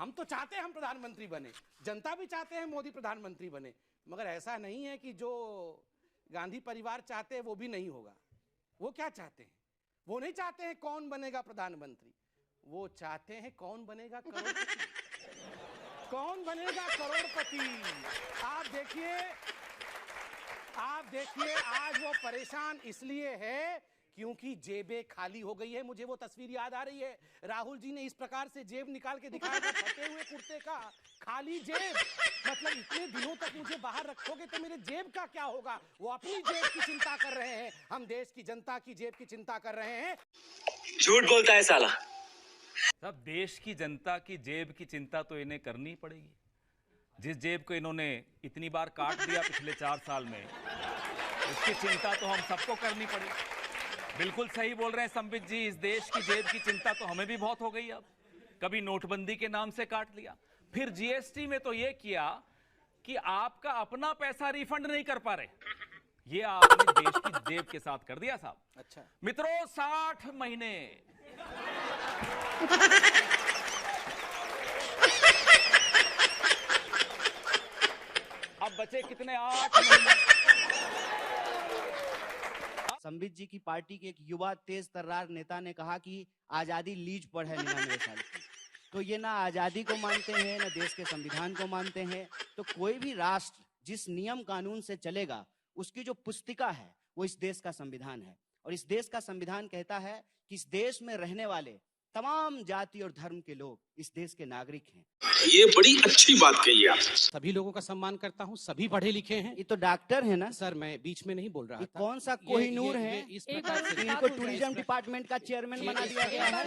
हम तो चाहते हैं हम प्रधानमंत्री बने, जनता भी चाहते हैं मोदी प्रधानमंत्री बने, मगर ऐसा नहीं है कि जो गांधी परिवार चाहते हैं वो भी नहीं होगा। वो क्या चाहते हैं? वो नहीं चाहते हैं कौन बनेगा प्रधानमंत्री, वो चाहते हैं कौन बनेगा करोड़पति। कौन बनेगा करोड़पति। आप देखिए आज वो परेशान इसलिए है क्योंकि जेबें खाली हो गई है। मुझे वो तस्वीर याद आ रही है, राहुल जी ने इस प्रकार से जेब निकाल के दिखाया था, फटे हुए कुर्ते का खाली जेब। मतलब इतने दिनों तक मुझे बाहर रखोगे तो मेरे जेब का क्या होगा? वो अपनी जेब की चिंता कर रहे हैं, हम देश की जनता की जेब की चिंता कर रहे हैं। झूठ बोलता है साला। सब देश की जनता की जेब की चिंता तो इन्हें करनी पड़ेगी। जिस जेब को इन्होंने इतनी बार काट दिया पिछले 4 साल में, उसकी चिंता तो हम सबको करनी पड़ेगी। बिल्कुल सही बोल रहे हैं संबित जी, इस देश की जेब की चिंता तो हमें भी बहुत हो गई। अब कभी नोटबंदी के नाम से काट लिया, फिर जीएसटी में तो ये किया कि आपका अपना पैसा रिफंड नहीं कर पा रहे, ये आपने देश की जेब के साथ कर दिया साहब। अच्छा मित्रों, 60 महीने अब बचे कितने? 8 महीने। संबित जी की पार्टी के एक युवा तेज तर्रार नेता ने कहा कि आजादी लीज पर है 99 साल की। तो ये ना आजादी को मानते हैं ना देश के संविधान को मानते हैं। तो कोई भी राष्ट्र जिस नियम कानून से चलेगा उसकी जो पुस्तिका है वो इस देश का संविधान है। और इस देश का संविधान कहता है कि इस देश में रहने वाले तमाम जाति और धर्म के लोग इस देश के नागरिक हैं। ये बड़ी अच्छी बात कही आप। सभी लोगों का सम्मान करता हूँ, सभी पढ़े लिखे हैं। ये तो डॉक्टर है ना सर, मैं बीच में नहीं बोल रहा था। कौन सा कोहिनूर है इस प्रकार से इनको टूरिज्म डिपार्टमेंट का चेयरमैन बना दिया गया है।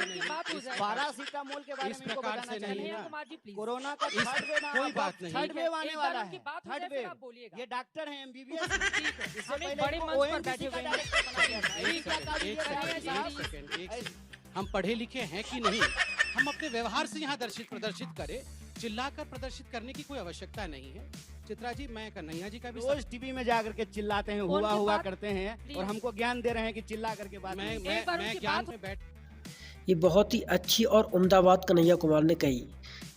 पैरासीटामोल के बारे में इनको बताना चाहिए। कोरोना का कोई बात नहीं, थर्ड वेव आने वाला है। थर्ड वेव, ये डॉक्टर हैं, एमबीबीएस। इससे पहले ओएनजीसी का डायरेक्टर बना दिया है। हम पढ़े लिखे हैं कि नहीं, हम अपने व्यवहार से यहाँ प्रदर्शित करें, चिल्लाकर प्रदर्शित करने की कोई आवश्यकता नहीं है। चित्रा जी, मैं कन्हैया जी का भी रोज टीवी में जाकर के चिल्लाते हैं, हुआ करते हैं और हमको ज्ञान दे रहे हैं कि चिल्ला करके बात। मैं ज्ञान में बैठ। ये बहुत ही अच्छी और उम्दा बात कन्हैया कुमार ने कही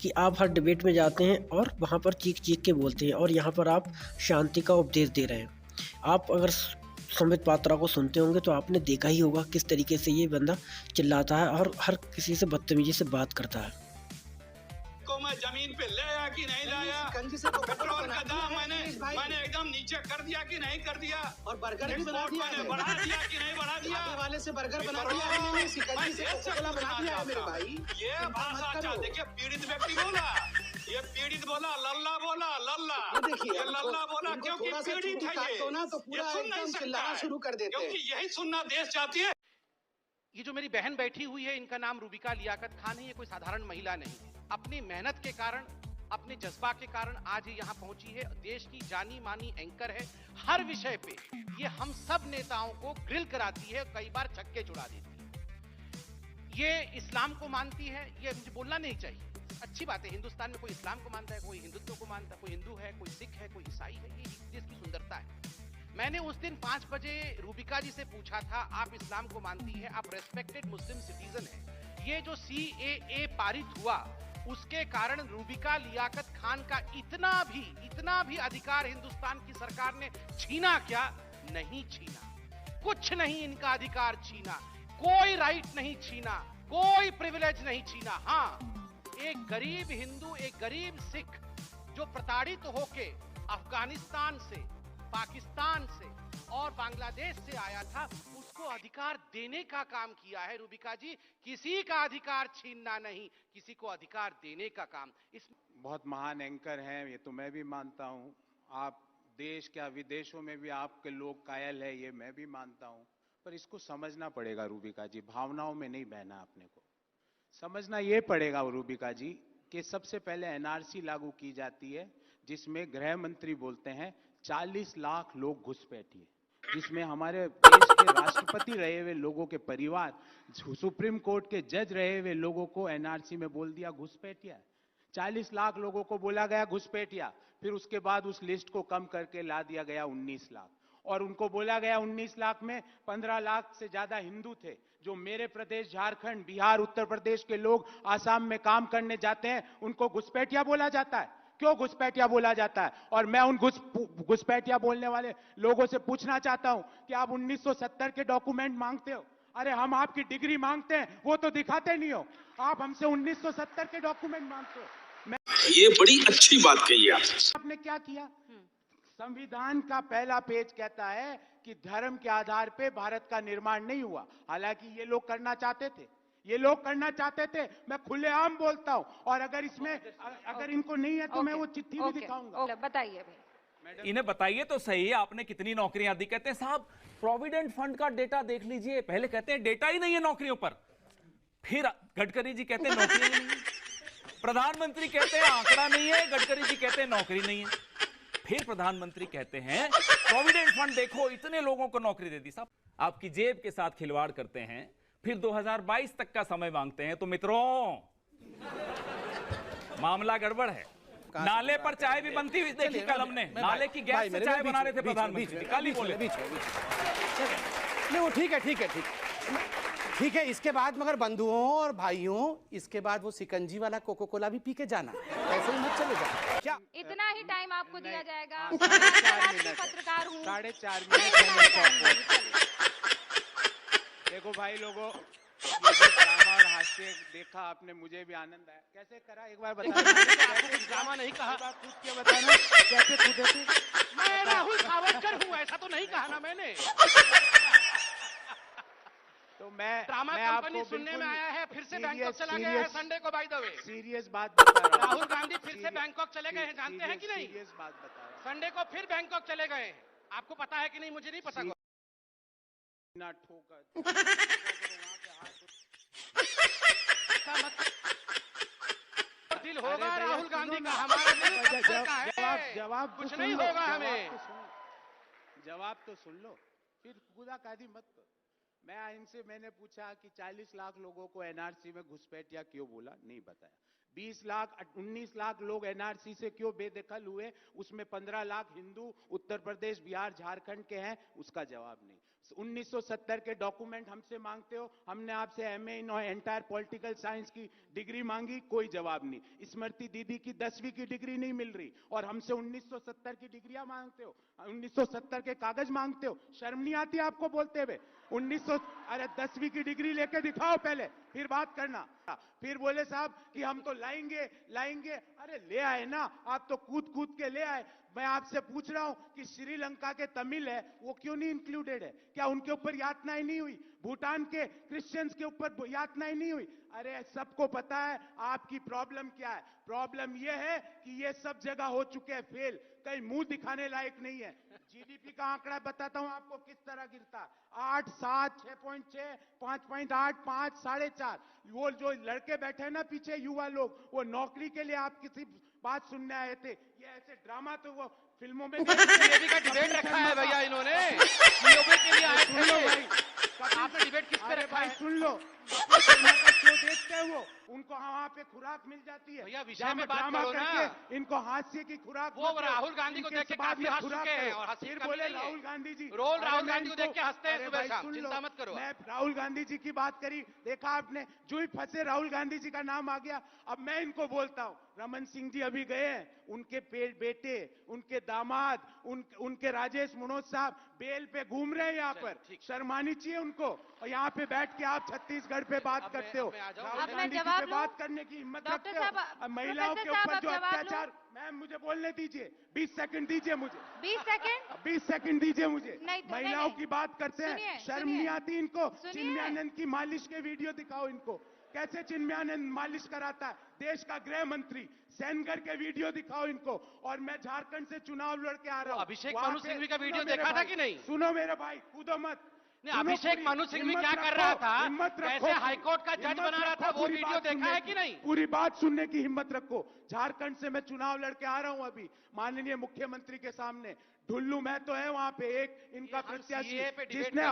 कि आप हर डिबेट में जाते हैं और वहाँ पर चीख के बोलते हैं और यहाँ पर आप शांति का उपदेश दे रहे हैं। आप अगर संबित पात्रा को सुनते होंगे तो आपने देखा ही होगा किस तरीके से ये बंदा चिल्लाता है और हर किसी से बदतमीजी से बात करता है। को मैं जमीन पे ले आया कि नहीं लाया, पेट्रोल का दाम मैंने एकदम नीचे कर दिया कि नहीं कर दिया, और बर्गर भी बना दिया, मैंने बढ़ा दिया कि नहीं बढ़ा दिया, वाले से बर्गर बना दिया है मैंने, सिकंजी से कोका-कोला बना दिया है मेरे भाई। ये भाषा अच्छा, देखिए पीड़ित व्यक्ति बोला, ये पीड़ित बोला, लल्ला बोला, लल्ला, ये लल्ला बोला क्योंकि पीड़ित है ये सुन नहीं सकता शुरू कर देते, क्योंकि यही सुनना देश चाहती है। ये जो मेरी बहन बैठी हुई है, इनका नाम रूबिका लियाकत खान है। ये कोई साधारण महिला नहीं है। अपनी मेहनत के कारण, अपने जज्बा के कारण आज ये यहाँ पहुंची है। देश की जानी मानी एंकर है। हर विषय पे ये हम सब नेताओं को ग्रिल कराती है, कई बार छक्के छुड़ा देती है। ये इस्लाम को मानती है, ये मुझे बोलना नहीं चाहिए, अच्छी बात है। हिंदुस्तान में कोई इस्लाम को मानता है, कोई हिंदुत्व को मानता है, कोई हिंदू है, कोई सिख है, कोई ईसाई है। ये देश की सुंदरता है। मैंने उस दिन 5 बजे रूबिका जी से पूछा था, आप इस्लाम को मानती है, आप रेस्पेक्टेड मुस्लिम सिटीजन है, ये जो CAA पारित हुआ उसके कारण रूबिका लियाकत खान का इतना भी अधिकार हिंदुस्तान की सरकार ने छीना क्या? नहीं छीना, कुछ नहीं इनका अधिकार छीना, कोई राइट नहीं छीना, कोई प्रिविलेज नहीं छीना। हाँ, एक गरीब हिंदू, एक गरीब सिख जो प्रताड़ित होके अफगानिस्तान से, पाकिस्तान से और बांग्लादेश से आया था, उसको अधिकार देने का काम किया है रूबिका जी। किसी का अधिकार छीनना नहीं, किसी को अधिकार देने का काम। इस बहुत महान एंकर हैं, ये तो मैं भी मानता हूं। आप देश क्या विदेशों में भी आपके लोग कायल है, ये मैं भी मानता हूं। पर इसको समझना पड़ेगा रूबिका जी, भावनाओं में नहीं बहना। अपने को समझना ये पड़ेगा रूबिका जी कि सबसे पहले NRC लागू की जाती है, जिसमें गृह मंत्री बोलते हैं 40 लाख लोग घुसपैठिए, जिसमें हमारे देश के राष्ट्रपति रहे हुए लोगों के परिवार, सुप्रीम कोर्ट के जज रहे हुए लोगों को NRC में बोल दिया घुसपैठिया। 40 लाख लोगों को बोला गया घुसपैठिया, फिर उसके बाद उस लिस्ट को कम करके ला दिया गया 19 लाख, और उनको बोला गया 19 लाख में 15 लाख से ज्यादा हिंदू थे। जो मेरे प्रदेश झारखंड, बिहार, उत्तर प्रदेश के लोग आसाम में काम करने जाते हैं, उनको घुसपैठिया बोला जाता है। क्यों घुसपैठिया बोला जाता है? और मैं उन घुसपैठिया बोलने वाले लोगों से पूछना चाहता हूं कि आप 1970 के डॉक्यूमेंट मांगते हो, अरे हम आपकी डिग्री मांगते हैं, वो तो दिखाते नहीं हो। आप हमसे 1970 के डॉक्यूमेंट मांगते हो। ये बड़ी अच्छी बात कही आपने क्या किया? संविधान का पहला पेज कहता है कि धर्म के आधार पे भारत का निर्माण नहीं हुआ। हालांकि ये लोग करना चाहते थे, ये लोग करना चाहते थे। मैं खुलेआम बोलता हूं, और अगर इसमें अगर इनको नहीं है तो मैं वो चिट्ठी भी दिखाऊंगा। बताइए भाई, इन्हें बताइए तो सही, आपने कितनी नौकरियां दी। कहते हैं साहब प्रोविडेंट फंड का डेटा देख लीजिए। पहले कहते हैं डेटा ही नहीं है नौकरियों पर, फिर गडकरी जी कहते हैं नौकरियां नहीं है, प्रधानमंत्री कहते हैं आंकड़ा नहीं है, गडकरी जी कहते हैं नौकरी नहीं है, फिर प्रधानमंत्री कहते हैं प्रोविडेंट फंड देखो इतने लोगों को नौकरी दे दी। साहब आपकी जेब के साथ खिलवाड़ करते हैं, फिर 2022 तक का समय मांगते हैं। तो मित्रों मामला गड़बड़ है। नाले पर चाय भी बनती हुई देखी कल हमने, नाले की गैस से चाय बना रहे थे प्रधानमंत्री, कल ही बोले। नहीं वो ठीक है। इसके बाद मगर बंधुओं और भाइयों, इसके बाद वो सिकंजी वाला कोको कोला भी पी के जाना, ऐसे ही मत चले जाना। क्या इतना ही टाइम आपको दिया जाएगा? मैं पत्रकार हूँ। 4.5 मिनट। देखो भाई लोगों, ड्रामा और हास्य देखा आपने, मुझे भी आनंद आया। कैसे करा एक बार बताना। ड्रामा नहीं कहा, कूद के बताना कैसे कूदे थे। मैं राहुल सावरकर हूँ, ऐसा तो नहीं कहा ना मैंने। तो मैं ड्रामा कंपनी सुनने में आया है, फिर से बैंकॉक चला गया है संडे को। बाय द वे सीरियस बात बता रहा हूं। राहुल गांधी फिर से बैंकॉक चले गए हैं, जानते हैं कि नहीं? सीरियस बात बता रहा हूं। संडे को फिर बैंकॉक चले गए हैं, आपको पता है कि नहीं मुझे नहीं पता। ना ठोकर दिल होगा राहुल गांधी का, हमारा दिल पत्थर का है। जवाब कुछ नहीं होगा हमें। जवाब तो सुन लो, फिर कूदाकादी मत करो। मैंने पूछा कि 40 लाख लोगों को एनआरसी में घुसपैठिया क्यों बोला, नहीं बताया। 19 लाख लोग एनआरसी से क्यों बेदखल हुए, उसमें 15 लाख हिंदू उत्तर प्रदेश, बिहार, झारखंड के हैं, उसका जवाब नहीं। 1970 के डॉक्यूमेंट हमसे मांगते हो, हमने आपसे MA in entire political science की डिग्री मांगी, कोई जवाब नहीं। स्मृति दीदी की 10वीं की डिग्री नहीं मिल रही, और हमसे 1970 की डिग्रियां मांगते हो, 1970 के कागज मांगते हो। शर्म नहीं आती आपको बोलते हुए? 1900 अरे 10वीं की डिग्री लेके दिखाओ पहले, फिर बात करना। फिर बोले साहब कि हम तो लाएंगे। अरे ले आए ना, आप तो कूद कूद के ले आए। मैं आपसे पूछ रहा हूं कि श्रीलंका के तमिल है, वो क्यों नहीं इंक्लूडेड है? क्या उनके ऊपर यातनाएं नहीं हुई? भूटान के क्रिश्चियंस के ऊपर यातनाएं नहीं हुई? अरे सबको पता है आपकी प्रॉब्लम क्या है। प्रॉब्लम ये है कि ये सब जगह हो चुके हैं फेल, कहीं मुंह दिखाने लायक नहीं है। जीडीपी का आंकड़ा बताता हूं आपको किस तरह गिरता, 8, 7, 6.6, 5.8, 5, 4.5। वो जो लड़के बैठे हैं ना पीछे, युवा लोग, वो नौकरी के लिए आप किसी बात सुनने आए थे। ये ऐसे ड्रामा तो वो फिल्मों में बीजेपी का डिबेट रखा है भैया इन्होंने, बीजेपी के लिए आए थे। आपने डिबेट किस पे रखा है? सुन लो, शो देखते हैं वो, उनको वहाँ पे खुराक मिल जाती है। भैया विषय में बात करो ना। इनको हास्य की खुराक, वो राहुल गांधी को देख के काफी हंस चुके हैं, और हंसी फिर कमी बोले नहीं है। राहुल गांधी जी, रोल राहुल गांधी को देख के हंसते हैं सुबह शाम, सुन लो, चिंता मत करो। मैं राहुल गांधी जी की बात करी, देखा आपने, जो ही फंसे राहुल गांधी जी का नाम आ गया। अब मैं इनको बोलता हूँ, रमन सिंह जी अभी गए हैं, उनके बेटे, उनके दामाद, उनके राजेश मनोज साहब बेल पे घूम रहे हैं यहाँ पर। शर्म आनी चाहिए उनको। और यहाँ पे बैठ के आप छत्तीसगढ़ पे बात करते हो, राहुल गांधी जी पे बात करने की हिम्मत रखते हो। अब महिलाओं के ऊपर जो अत्याचार, मैम मुझे बोलने दीजिए, 20 सेकंड दीजिए मुझे। 20 सेकंड दीजिए मुझे। महिलाओं की बात करते हैं, शर्म नहीं आती इनको? चिन्मयानंद की मालिश के वीडियो दिखाओ इनको, कैसे चिन्मयानंद मालिश कराता है। देश का गृह मंत्री सेनगर के वीडियो दिखाओ इनको। और मैं झारखंड से चुनाव लड़ के आ रहा हूँ। अभिषेक मनु सिंघवी का वीडियो देखा था कि नहीं? सुनो मेरे भाई, कूदो मत। अभिषेक मनु सिंघवी क्या कर रहा था, कैसे हाईकोर्ट का जज बना रहा था, वो वीडियो देखा है कि नहीं? पूरी बात सुनने की हिम्मत रखो। झारखंड से मैं चुनाव लड़के आ रहा हूं अभी, माननीय मुख्यमंत्री के सामने। ढुल्लू मैं तो है वहां पे एक इनका प्रत्याशी, जिसने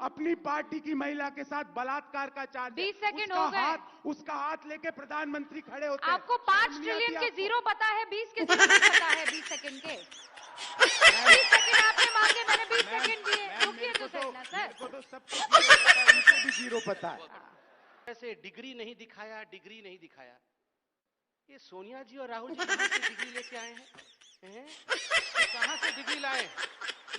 अपनी पार्टी की महिला के साथ बलात्कार का चार्ज, 20 सेकंड हो गए। उसका हाथ लेके प्रधानमंत्री खड़े होते हैं। आपको 5 ट्रिलियन के जीरो पता है, 20 के जीरो पता है 20 सेकंड के? 20 सेकंड आपने मांगे, मैंने 20 सेकंड दिए। रुकिए तो सही ना सर। को तो सब कुछ जीरो पता है, उनको भी जीरो पता है। ऐसे डिग्री नहीं दिखाया, डिग्री नहीं दिखाया। ये सोनिया जी और राहुल जी कहाँ से डिग्री लेके आए हैं? ये कहाँ से डिग्री लाए?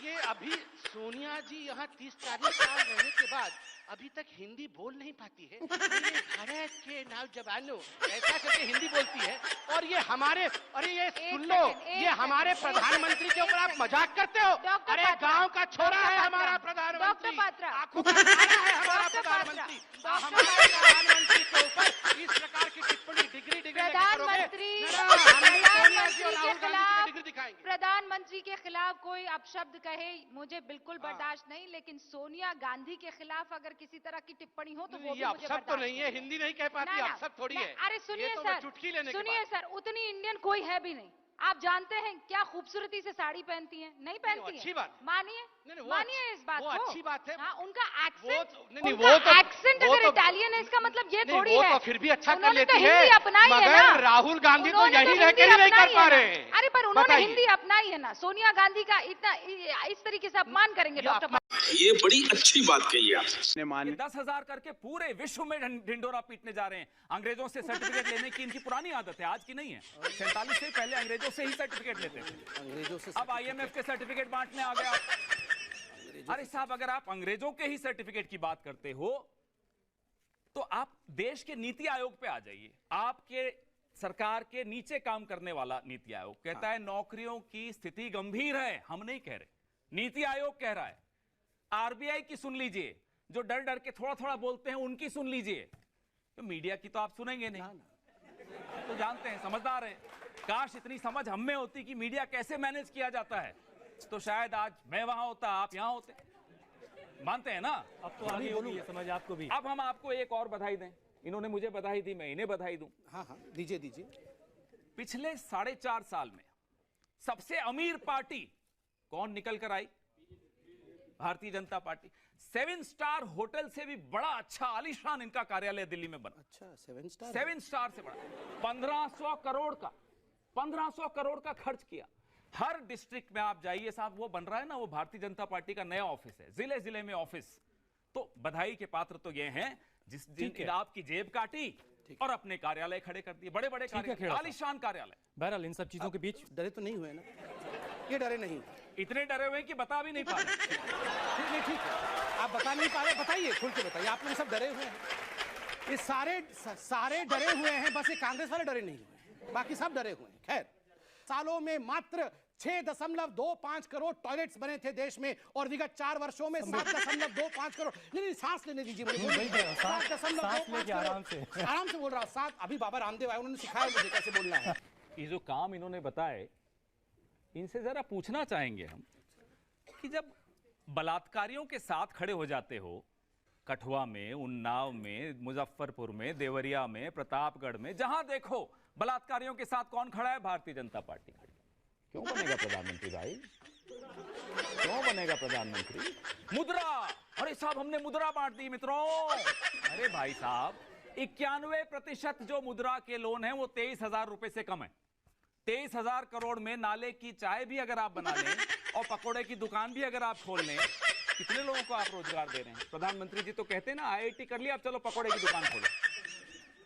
ये अभी सोनिया जी यहाँ 30-40 साल रहने के बाद अभी तक हिंदी बोल नहीं पाती है। ये भारत के नौजवानों ऐसा करके हिंदी बोलती है, और ये हमारे, अरे ये सुन लो, ये हमारे प्रधानमंत्री के ऊपर आप मजाक करते हो। अरे गांव का छोरा है हमारा प्रधानमंत्री, आंखों का तारा है हमारा प्रधानमंत्री। हमारे प्रधानमंत्री के ऊपर इस प्रकार की टिप्पणी, डिग्री प्रधानमंत्री के खिलाफ कोई अपशब्द कहे मुझे बिल्कुल बर्दाश्त नहीं, लेकिन सोनिया गांधी के खिलाफ अगर किसी तरह की टिप्पणी हो तो वो भी मुझे अपशब्द तो नहीं है, हिंदी नहीं कह पाती, अपशब्द थोड़ी है। अरे सुनिए सर, सुनिए सर, उतनी इंडियन कोई है भी नहीं। आप जानते हैं क्या खूबसूरती से साड़ी पहनती हैं? नहीं पहनती हैं। अच्छी बात, मानिए मानिए इस बात को। अच्छी बात है। हाँ, उनका एक्सेंट, एक्सेंट अगर इटालियन है इसका मतलब ये थोड़ी है। तो फिर भी अच्छा कर लेती है, हिंदी अपनाई है ना। राहुल गांधी तो यही रह के नहीं कर पा रहे हैं। अरे पर उन्होंने हिंदी अपनाई है ना। सोनिया गांधी का इतना इस तरीके से अपमान करेंगे डॉक्टर? ये बड़ी अच्छी बात कही आप। 10,000 करके पूरे विश्व में ढिंडोरा पीटने जा रहे हैं। अंग्रेजों से सर्टिफिकेट लेने की इनकी पुरानी आदत है, आज की नहीं है। 47 से पहले अंग्रेजों से ही सर्टिफिकेट लेते थे। अंग्रेजों से अब IMF के सर्टिफिकेट बांटने आ गया। अरे साहब, अगर आप अंग्रेजों के ही सर्टिफिकेट की बात करते हो तो आप देश के नीति आयोग पे आ जाइए। आपके सरकार के नीचे काम करने वाला नीति आयोग कहता है नौकरियों की स्थिति गंभीर है। हम नहीं कह रहे, नीति आयोग कह रहा है। RBI की सुन लीजिए, जो डर डर के थोड़ा थोड़ा बोलते हैं उनकी सुन लीजिए। तो मीडिया की तो आप सुनेंगे नहीं, आप तो जानते हैं, समझदार हैं। काश इतनी समझ हम में होती कि मीडिया कैसे मैनेज किया जाता है, तो शायद आज मैं वहां होता, आप यहां होते। मानते हैं ना? अब तो आगे होगी ये समझ आपको भी। अब हम आपको एक और बधाई दें। इन्होंने मुझे बधाई दी, मैं इन्हें बधाई दूं। हाँ हाँ, दीजिए दीजिए। पिछले 4.5 साल में सबसे अमीर पार्टी कौन निकल कर आई? Bharatiya Janata party. 7 star hotel से भी बड़ा अच्छा आलीशान इनका कार्यालय दिल्ली में बना। अच्छा, 7 स्टार? 7 स्टार से बड़ा। 1500 करोड़ का खर्च किया। हर डिस्ट्रिक्ट में आप जाइए साहब, वो बन रहा है ना, वो भारतीय जनता पार्टी का नया ऑफिस है, जिले जिले में ऑफिस। तो बधाई के पात्र तो ये हैं जिस दिन आपकी जेब काटी और अपने कार्यालय खड़े कर दिए, बड़े बड़े कार्यालय, आलीशान कार्यालय। बहरहाल इन सब चीजों के बीच डरे तो नहीं हुए ना? ये डरे नहीं, इतने डरे हुए कि बता भी नहीं पा रहे। ठीक है, आप बता नहीं पा रहे, बताइए, खुल के बताइए। आप लोग सब डरे हुए हैं, ये सारे डरे हुए हैं, बस ये कांग्रेस वाले डरे नहीं हुए, बाकी सब डरे हुए हैं। खैर, सालों में मात्र 6.25 करोड़ टॉयलेट्स बने थे देश में, और विगत 4 वर्षों में 7.25 करोड़। नहीं, सांस लेने दीजिए मुझे। 7.25 आराम से बोल रहा हूँ। 7, अभी बाबा रामदेव आए, उन्होंने सिखाया मुझे कैसे बोलना है। ये जो काम इन्होंने बताए, इनसे जरा पूछना चाहेंगे हम कि जब बलात्कारियों के साथ खड़े हो जाते हो, कठुआ में, उन्नाव में, मुजफ्फरपुर में, देवरिया में, प्रतापगढ़ में, जहां देखो बलात्कारियों के साथ कौन खड़ा है? भारतीय जनता पार्टी खड़ी। क्यों बनेगा प्रधानमंत्री भाई? क्यों बनेगा प्रधानमंत्री? मुद्रा, अरे साहब हमने मुद्रा बांट दी मित्रों। अरे भाई साहब, 91% जो मुद्रा के लोन है वो 23,000 रुपए से कम है। 23,000 करोड़ में नाले की चाय भी अगर आप बना लें और पकोड़े की दुकान भी अगर आप खोल लें, कितने लोगों को आप रोजगार दे रहे हैं? प्रधानमंत्री जी तो कहते हैं ना, IIT कर लिया, अब चलो पकोड़े की दुकान खोलो।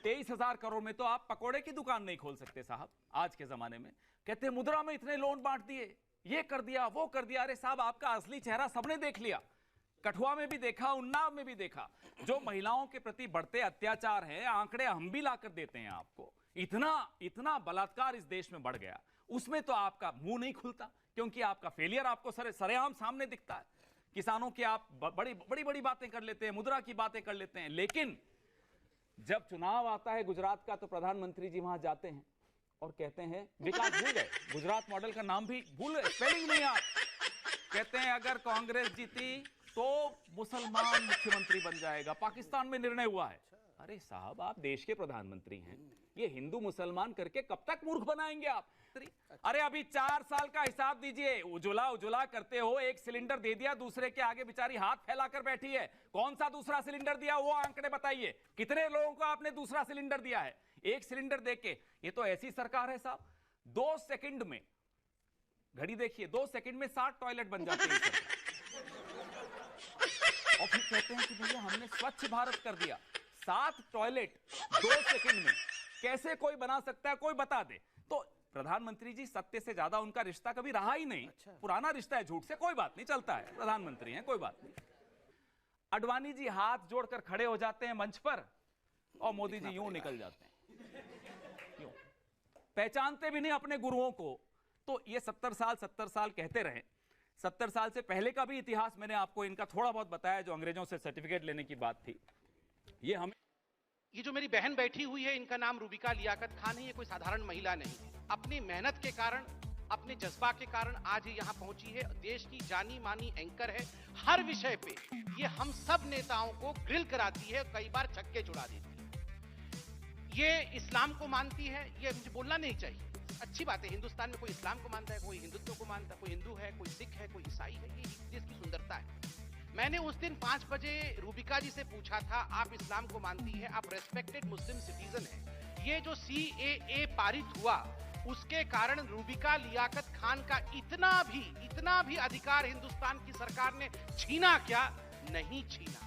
23,000 करोड़ में तो आप पकोड़े की दुकान नहीं खोल सकते साहब आज के जमाने में। कहते हैं मुद्रा में इतने लोन बांट दिए, ये कर दिया, वो कर दिया। अरे साहब, आपका असली चेहरा सबने देख लिया, कठुआ में भी देखा, उन्नाव में भी देखा। जो महिलाओं के प्रति बढ़ते अत्याचार हैं, आंकड़े हम भी लाकर देते हैं आपको। इतना बलात्कार इस देश में बढ़ गया, उसमें तो आपका मुंह नहीं खुलता, क्योंकि आपका फेलियर आपको सरेआम सामने दिखता है। किसानों की आप बड़ी बातें कर लेते हैं, मुद्रा की बातें कर लेते हैं, लेकिन जब चुनाव आता है गुजरात का, तो प्रधानमंत्री जी वहां जाते हैं और कहते हैं विकास भूल गए, गुजरात मॉडल का नाम भी भूल गए, स्पेलिंग नहीं याद। कहते हैं अगर कांग्रेस जीती तो मुसलमान मुख्यमंत्री बन जाएगा, पाकिस्तान में निर्णय हुआ है। अरे साहब, आप देश के प्रधानमंत्री हैं, ये हिंदू मुसलमान करके कब तक मूर्ख बनाएंगे आप? अरे अभी 4 साल का हिसाब दीजिए। उजला करते हो, एक सिलेंडर दे दिया, दूसरे के आगे बेचारी हाथ फैलाकर बैठी है। कौन सा दूसरा सिलेंडर दिया, वो आंकड़े बताइए। कितने लोगों को आपने दूसरा सिलेंडर दिया है? एक सिलेंडर देके। ये तो ऐसी सरकार है साहब, 2 सेकंड में घड़ी देखिए 2 सेकंड में 60 टॉयलेट बन जाते हैं और फिर कहते हैं कि भैया हमने स्वच्छ भारत कर दिया। 7 टॉयलेट 2 सेकंड में कैसे कोई बना सकता है, कोई बता दे। तो प्रधानमंत्री जी सत्य से ज्यादा उनका रिश्ता कभी रहा ही नहीं। पुराना रिश्ता है, झूठ से कोई बात नहीं चलता है, प्रधानमंत्री हैं कोई बात नहीं। अडवाणी जी हाथ जोड़कर खड़े हो जाते हैं मंच पर और मोदी जी यूं निकल जाते हैं, यूं पहचानते भी नहीं अपने गुरुओं को। तो ये 70 साल कहते रहे। 70 साल से पहले का भी इतिहास मैंने आपको इनका थोड़ा बहुत बताया, जो अंग्रेजों से सर्टिफिकेट लेने की बात थी। ये जो मेरी बहन बैठी हुई है, इनका नाम रूबिका लियाकत खान है। ये कोई साधारण महिला नहीं, अपनी मेहनत के कारण, अपने जज्बा के कारण आज ये यहाँ पहुंची है। देश की जानी मानी एंकर है। हर विषय पे ये हम सब नेताओं को ग्रिल कराती है, कई बार छक्के छुड़ा देती है। ये इस्लाम को मानती है, ये मुझे बोलना नहीं चाहिए, अच्छी बात है। हिंदुस्तान में कोई इस्लाम को मानता है, कोई हिंदुत्व को मानता है, कोई हिंदू है, कोई सिख है, कोई ईसाई है। ये देश की सुंदरता है। मैंने उस दिन 5 बजे रूबिका जी से पूछा था, आप इस्लाम को मानती है, आप रेस्पेक्टेड मुस्लिम सिटीजन है। ये जो CAA पारित हुआ, उसके कारण रूबिका लियाकत खान का इतना भी अधिकार हिंदुस्तान की सरकार ने छीना क्या? नहीं छीना,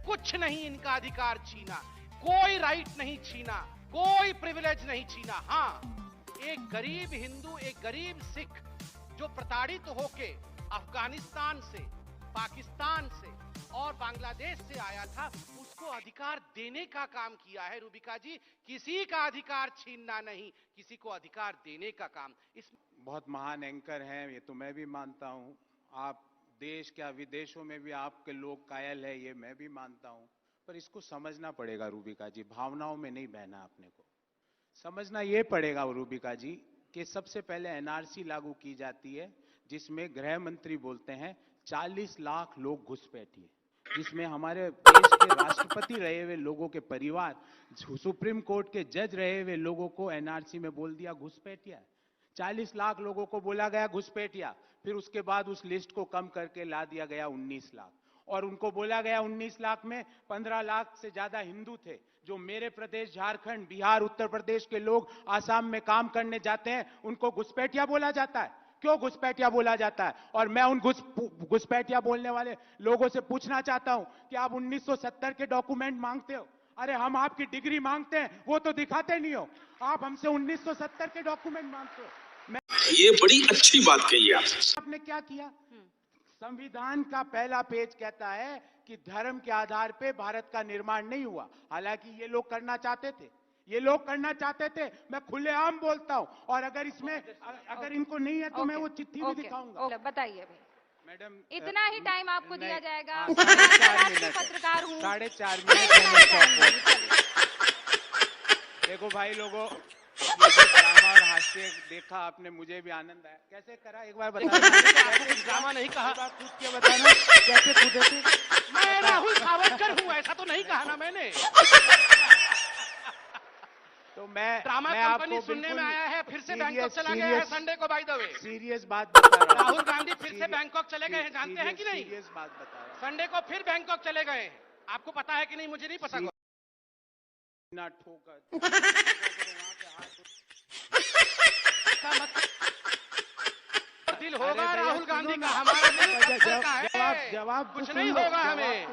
कुछ नहीं इनका अधिकार छीना, कोई राइट नहीं छीना, कोई प्रिविलेज नहीं छीना। हाँ, एक गरीब हिंदू, एक गरीब सिख जो प्रताड़ित होके अफगानिस्तान से, पाकिस्तान से और बांग्लादेश से आया था, उसको अधिकार देने का काम किया है रूबिका जी। किसी का अधिकार छीनना नहीं, किसी को अधिकार देने का काम। इस बहुत महान एंकर हैं, ये तो मैं भी मानता हूं। आप देश क्या विदेशों में भी आपके लोग कायल है, ये मैं भी मानता हूं। पर इसको समझना पड़ेगा रूबिका जी, भावनाओं में नहीं बहना। अपने को समझना ये पड़ेगा रूबिका जी कि सबसे पहले NRC लागू की जाती है, जिसमें गृह मंत्री बोलते हैं 40 लाख लोग घुसपैठिए, जिसमें हमारे देश के राष्ट्रपति रहे हुए लोगों के परिवार, सुप्रीम कोर्ट के जज रहे हुए लोगों को NRC में बोल दिया घुसपैठिया। 40 लाख लोगों को बोला गया घुसपैठिया। फिर उसके बाद उस लिस्ट को कम करके ला दिया गया 19 लाख, और उनको बोला गया 19 लाख में 15 लाख से ज्यादा हिंदू थे। जो मेरे प्रदेश झारखंड, बिहार, उत्तर प्रदेश के लोग आसाम में काम करने जाते हैं, उनको घुसपैठिया बोला जाता है। क्यों घुसपैठिया बोला जाता है? और मैं उन घुसपैठिया बोलने वाले लोगों से पूछना चाहता हूं कि आप 1970 के डॉक्यूमेंट मांगते हो। अरे हम आपकी डिग्री मांगते हैं, वो तो दिखाते नहीं हो। आप हमसे 1970 के डॉक्यूमेंट मांगते हो। ये बड़ी अच्छी बात कही आपने क्या किया? संविधान का पहला पेज कहता है कि धर्म के आधार पे भारत का निर्माण नहीं हुआ। हालांकि ये लोग करना चाहते थे, मैं खुलेआम बोलता हूं। और अगर इसमें अगर इनको नहीं है तो मैं वो चिट्ठी भी दिखाऊंगा। बताइए भाई मैडम, इतना ही टाइम आपको दिया जाएगा। 4.5 मिनट पत्रकार हूँ, 4.5 मिनट। देखो भाई लोगों, ड्रामा और हास्य देखा आपने, मुझे भी आनंद आया। कैसे करा एक बार बताना? ड्रामा नहीं कहा, कूद के बताना कैसे कूदे थे। मैं राहुल सावरकर हूँ, ऐसा तो नहीं कहा ना मैंने। तो मैं ड्रामा कंपनी सुनने में आया है, फिर से बैंकॉक चला गया है संडे को। बाय द वे, सीरियस बात बता रहा हूं। राहुल गांधी फिर से बैंकॉक चले गए हैं, जानते हैं कि नहीं? सीरियस बात बता रहा हूं। संडे को फिर बैंकॉक चले गए हैं, आपको पता है कि नहीं? मुझे नहीं पता। ना ठोकर दिल होगा राहुल गांधी का, हमारा दिल जवाब कुछ नहीं होगा हमें।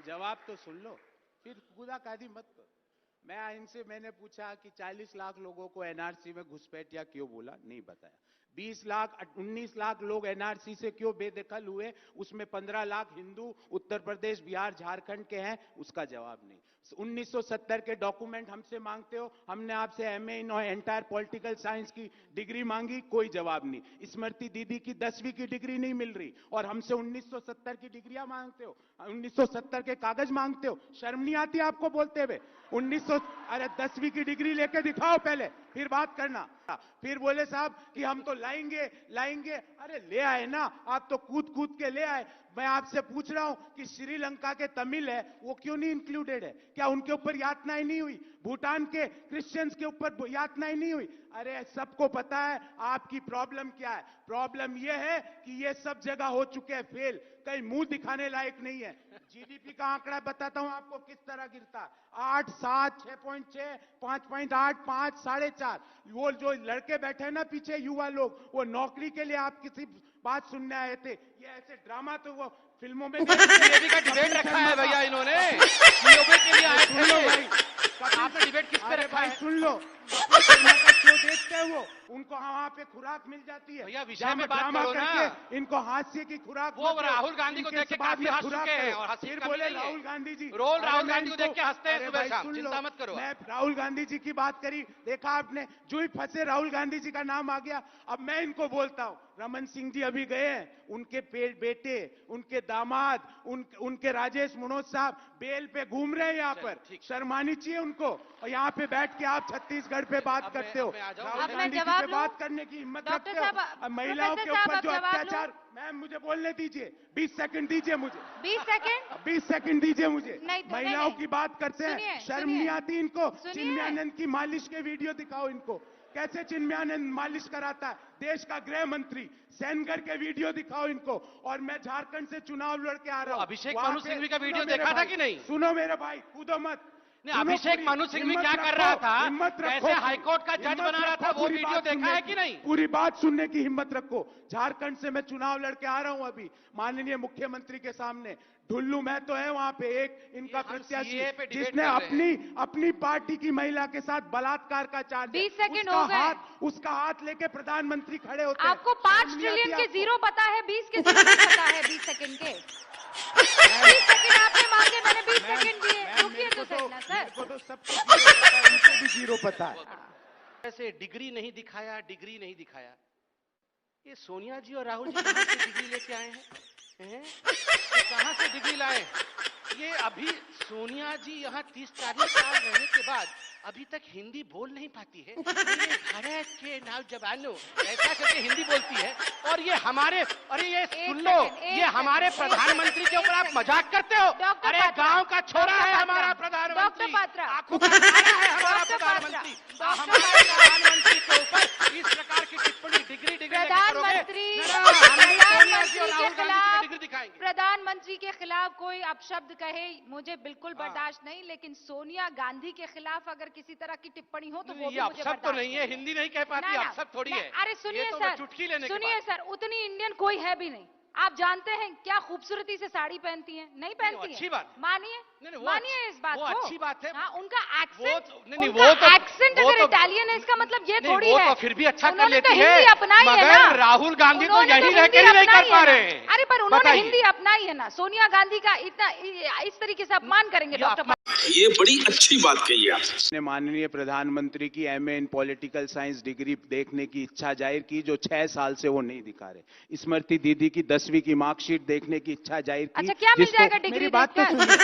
जवाब तो सुन लो, फिर कूदाकादी मत करो। मैंने पूछा कि 40 लाख लोगों को NRC में घुसपैठिया क्यों बोला, नहीं बताया। 19 लाख लोग NRC से क्यों बेदखल हुए, उसमें 15 लाख हिंदू उत्तर प्रदेश, बिहार, झारखंड के हैं, उसका जवाब नहीं। 1970 के डॉक्यूमेंट हमसे मांगते हो, हमने आपसे MA in entire political science की डिग्री मांगी, कोई जवाब नहीं। स्मृति दीदी की 10वीं की डिग्री नहीं मिल रही और हमसे 1970 की डिग्रियां मांगते हो, 1970 के कागज मांगते हो। शर्म नहीं आती आपको बोलते हुए? 1900 अरे 10वीं की डिग्री लेके दिखाओ पहले, फिर बात करना। फिर बोले साहब कि हम तो लाएंगे। अरे ले आए ना, आप तो कूद के ले आए। मैं आपसे पूछ रहा हूं कि श्रीलंका के तमिल है, वो क्यों नहीं इंक्लूडेड है? क्या उनके ऊपर यातनाएं नहीं हुई? भूटान के क्रिश्चियंस के ऊपर यातनाएं नहीं हुई? अरे सबको पता है आपकी प्रॉब्लम क्या है। प्रॉब्लम यह है कि ये सब जगह हो चुके हैं फेल, कहीं मुंह दिखाने लायक नहीं है। जीडीपी का आंकड़ा बताता हूं आपको किस तरह गिरता। 8, 7, 6.6, 5.8, 5, 4.5। वो जो लड़के बैठे हैं ना पीछे युवा लोग, वो नौकरी के लिए आप किसी बात सुनने आए थे। ये ऐसे ड्रामा तो वो फिल्मों में सीएबी का डिबेट रखा है भैया इन्होंने, सीएबी के लिए आए थे। आपने डिबेट किस पे रखा है? सुन लो, शो देखते हैं वो, उनको वहाँ पे खुराक मिल जाती है। भैया विषय में बात करो ना। इनको हास्य की खुराक। वो राहुल गांधी को देख के काफी हंस चुके हैं और हंसी फिर कमी बोले नहीं है। राहुल गांधी जी, राहुल गांधी को देख के हंसते हैं अरे सुबह भाई शाम, सुन लो, चिंता मत करो। मैं राहुल गांधी जी की बात करी, देखा आपने, जो ही फंसे राहुल गांधी जी का नाम आ गया। अब मैं इनको बोलता हूँ, रमन सिंह जी अभी गए हैं, उनके बेटे, उनके दामाद, उनके राजेश मनोज साहब बेल पे घूम रहे हैं यहाँ पर। शर्म आनी चाहिए उनको। और यहाँ पे बैठ के आप छत्तीसगढ़ पे बात करते हो, राहुल गांधी जी पे बात करने की हिम्मत रखते हो। महिलाओं के ऊपर जो अत्याचार, मैम मुझे बोलने दीजिए, 20 सेकंड दीजिए मुझे। 20 सेकंड दीजिए मुझे। महिलाओं की बात करते हैं, शर्म नहीं आती इनको? चिन्मयानंद की मालिश के वीडियो दिखाओ इनको, कैसे चिन्मयानंद मालिश कराता है। देश का गृह मंत्री सेनगर के वीडियो दिखाओ इनको। और मैं झारखंड से चुनाव लड़ के आ रहा हूँ। अभिषेक मनु सिंघवी का वीडियो देखा था कि नहीं? सुनो मेरे भाई, कूदो मत। नहीं, अभिषेक मनु सिंघवी क्या कर रहा था, कैसे हाईकोर्ट का जज बना रहा था, वो वीडियो देखा है कि नहीं? पूरी बात सुनने की हिम्मत रखो। झारखंड से मैं चुनाव लड़के आ रहा हूं अभी, माननीय मुख्यमंत्री के सामने। ढुल्लू मैं तो है वहां पे एक इनका प्रत्याशी, जिसने अपनी पार्टी की महिला के साथ बलात्कार का चार्ज। 20 सेकंड हो गए। उसका हाथ लेके प्रधानमंत्री खड़े होते हैं। आपको 5 ट्रिलियन के जीरो पता है, 20 के जीरो नहीं पता है। 20 सेकंड के 20 सेकंड आपने मांगे, मैंने 20 सेकंड दिए। रुकिए तो सही ना सर। तो सबको भी जीरो पता है। ऐसे डिग्री नहीं दिखाया, डिग्री नहीं दिखाया। ये सोनिया जी और राहुल जी कहां से डिग्री लेके आए हैं? कहां से डिग्री लाए? ये अभी सोनिया जी यहाँ 30-40 साल रहने के बाद अभी तक हिंदी बोल नहीं पाती है। ये भारत के नौजवानों ऐसा करके हिंदी बोलती है। और ये हमारे, अरे ये सुन लो, ये हमारे प्रधानमंत्री के ऊपर आप मजाक करते हो। अरे गांव का छोरा है हमारा प्रधानमंत्री, आंखों का तारा है हमारा प्रधानमंत्री। हमारे प्रधानमंत्री के ऊपर इस प्रकार की टिप्पणी, प्रधानमंत्री के खिलाफ कोई अपशब्द कहे मुझे बिल्कुल बर्दाश्त नहीं, लेकिन सोनिया गांधी के खिलाफ अगर किसी तरह की टिप्पणी हो तो वो भी मुझे अपशब्द तो नहीं है, हिंदी नहीं कह पाती, अपशब्द थोड़ी है। अरे सुनिए सर, सुनिए सर, उतनी इंडियन कोई है भी नहीं। आप जानते हैं क्या खूबसूरती से साड़ी पहनती हैं? नहीं पहनती है। अच्छी बात, मानिए मानिए इस बात को। अच्छी बात है। हाँ, उनका एक्सेंट, एक्सेंट अगर इटालियन है इसका मतलब ये थोड़ी है। तो फिर भी अच्छा कर उन्होंने लेती तो है। हिंदी अपनाई है ना। राहुल गांधी तो यही रह के नहीं कर पा रहे हैं। अरे पर उन्होंने हिंदी अपनाई है ना। सोनिया गांधी का इतना इस तरीके से अपमान करेंगे डॉक्टर? ये बड़ी अच्छी बात कही आपने। माननीय प्रधानमंत्री की एमए इन पॉलिटिकल साइंस डिग्री देखने की इच्छा जाहिर की, जो 6 साल से वो नहीं दिखा रहे। स्मृति दीदी की 10वीं की मार्कशीट देखने की इच्छा जाहिर की। अच्छा, क्या मिल जाएगा डिग्री? बात तो सुनिए,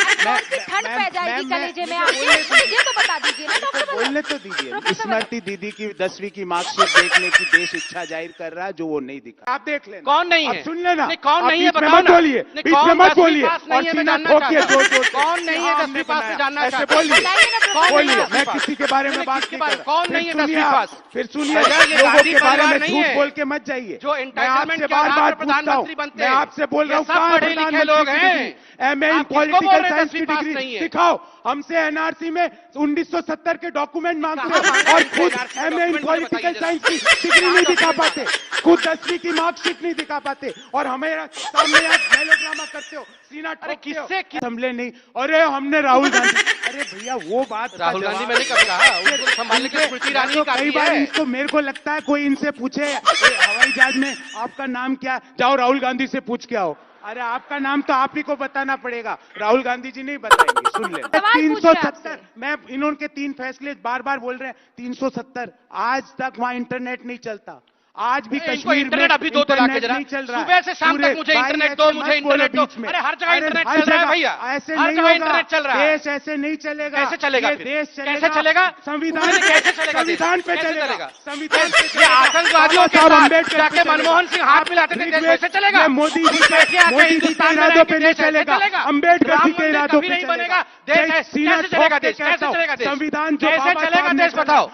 ठंड पै जाएगी कलेजे में आपके, ये तो बता दीजिए ना डॉक्टर। बोलने तो दीजिए। स्मृति दीदी की 10वीं की मार्कशीट देखने की देश इच्छा जाहिर कर रहा है, जो वो नहीं दिखा। आप देख लेना। कौन नहीं है? सुन लेना। कौन नहीं है? मत बोलिए, बीच में मत बोलिए और सीना ठोकिए जोर जोर से। कौन नहीं है 10वीं पास से जानना ऐसे चाहते हैं? बोलिए, मैं किसी के बारे में बात नहीं कर रहा। कौन नहीं है 10वीं पास? फिर सुनिए, लोगों के बारे में झूठ बोल के मत जाइए। जो मैं आपसे बार-बार पूछता हूँ, मैं आपसे बोल रहा हूँ, कहाँ पढ़े लिखे लोग हैं? एमए इन पॉलिटिकल साइंस की डिग्री दिखाओ। हमसे एनआरसी में 1970 के डॉक्यूमेंट मांगते हो और खुद एमए इन पॉलिटिकल साइंस की डिग्री नहीं दिखा पाते, खुद 10वीं की मार्कशीट नहीं दिखा पाते और हमें सामने आज मेलोड्रामा करते हो, सीना ठोकते हो। किससे हमले नहीं? अरे हमने राहुल गांधी, अरे भैया वो बात, राहुल गांधी मैंने कब कहा? उनको संभालने की स्मृति ईरानी का कई बार इसको मेरे को लगता है कोई इनसे पूछे हवाई जहाज में आपका नाम क्या, जाओ राहुल गांधी से पूछ के आओ। अरे आपका नाम तो आप ही को बताना पड़ेगा, राहुल गांधी जी नहीं बताएंगे। सुन ले, 370, मैं इन्होंने 3 फैसले बार बार बोल रहे हैं। 370 आज तक वहां इंटरनेट नहीं चलता। आज भी कश्मीर इंटरनेट अभी दो नहीं चल रहा। सुबह से शाम तक मुझे इंटरनेट दो, मुझे इंटरनेट दो। अरे हर जगह इंटरनेट चल रहा है भैया, ऐसे हर जगह इंटरनेट चल रहा है। देश ऐसे नहीं चलेगा। कैसे चलेगा? देश कैसे चलेगा? संविधान कैसे चलेगा? संविधान पे चलेगा। संविधान ये आतंकवादियों के साथ जाके मनमोहन सिंह हाथ मिलाते थे, देश कैसे चलेगा? मोदी जी के इरादों पे नहीं चलेगा, अम्बेडकर जी के इरादों पे नहीं बनेगा। देश कैसे चलेगा? देश कैसे चलेगा? संविधान कैसे चलेगा देश बताओ?